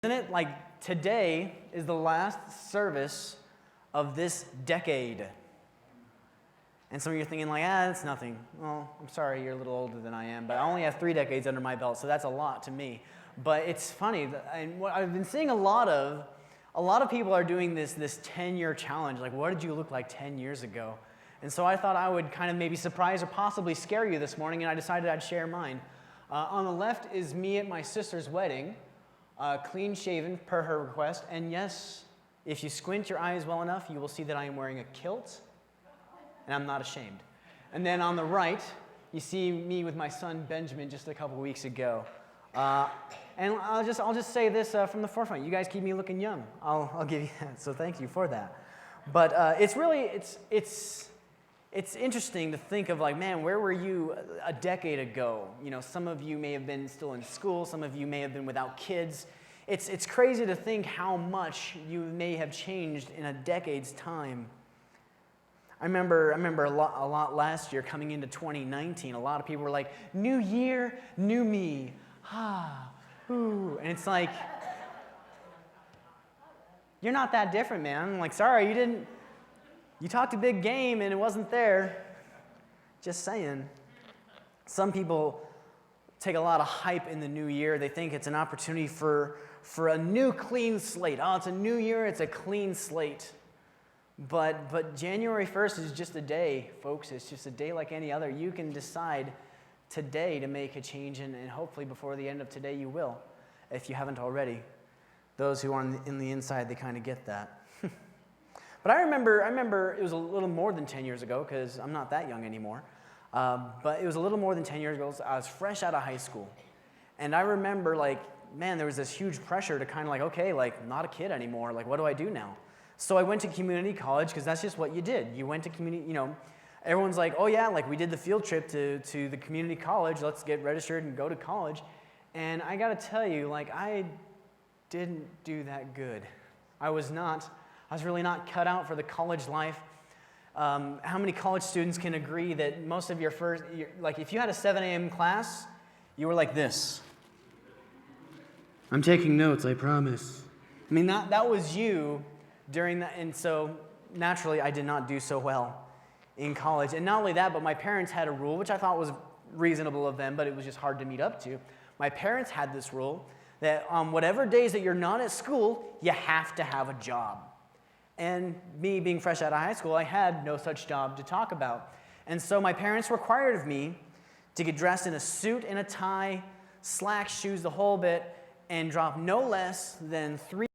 Isn't it like today is the last service of this decade? And some of you are thinking like, that's nothing. Well, I'm sorry, you're a little older than I am, but I only have 3 decades under my belt, so that's a lot to me. But it's funny, and what I've been seeing a lot of people are doing this 10-year challenge. Like, what did you look like 10 years ago? And so I thought I would kind of maybe surprise or possibly scare you this morning, and I decided I'd share mine. On the left is me at my sister's wedding, clean shaven per her request. And yes, if you squint your eyes well enough, you will see that I am wearing a kilt, and I'm not ashamed. And then on the right, you see me with my son Benjamin just a couple weeks ago. And I'll just say this from the forefront. You guys keep me looking young. I'll give you that. So thank you for that. But it's interesting to think of like, man, where were you a decade ago? You know, some of you may have been still in school. Some of you may have been without kids. It's crazy to think how much you may have changed in a decade's time. I remember a lot last year coming into 2019. A lot of people were like, new year, new me. Ooh. And it's like, you're not that different, man. I'm like, sorry, you talked a big game and it wasn't there. Just saying. Some people take a lot of hype in the new year. They think it's an opportunity for a new clean slate. Oh, it's a new year, it's a clean slate. But January 1st is just a day, folks. It's just a day like any other. You can decide today to make a change, and hopefully before the end of today you will, if you haven't already. Those who are in the inside, they kind of get that. But I remember it was a little more than 10 years ago, because I'm not that young anymore. But it was a little more than 10 years ago. So I was fresh out of high school. And I remember, like, man, there was this huge pressure to kind of like, okay, like, not a kid anymore. Like, what do I do now? So I went to community college, because that's just what you did. You went to community, everyone's like, oh yeah, like we did the field trip to the community college. Let's get registered and go to college. And I got to tell you, like, I didn't do that good. I was really not cut out for the college life. How many college students can agree that most of your like if you had a 7 a.m. class, you were like this. I'm taking notes, I promise. I mean, that was you during that, and so naturally I did not do so well in college. And not only that, but my parents had a rule, which I thought was reasonable of them, but it was just hard to meet up to. My parents had this rule that on whatever days that you're not at school, you have to have a job. And me being fresh out of high school, I had no such job to talk about. And so my parents required of me to get dressed in a suit and a tie, slacks, shoes, the whole bit, and drop no less than 3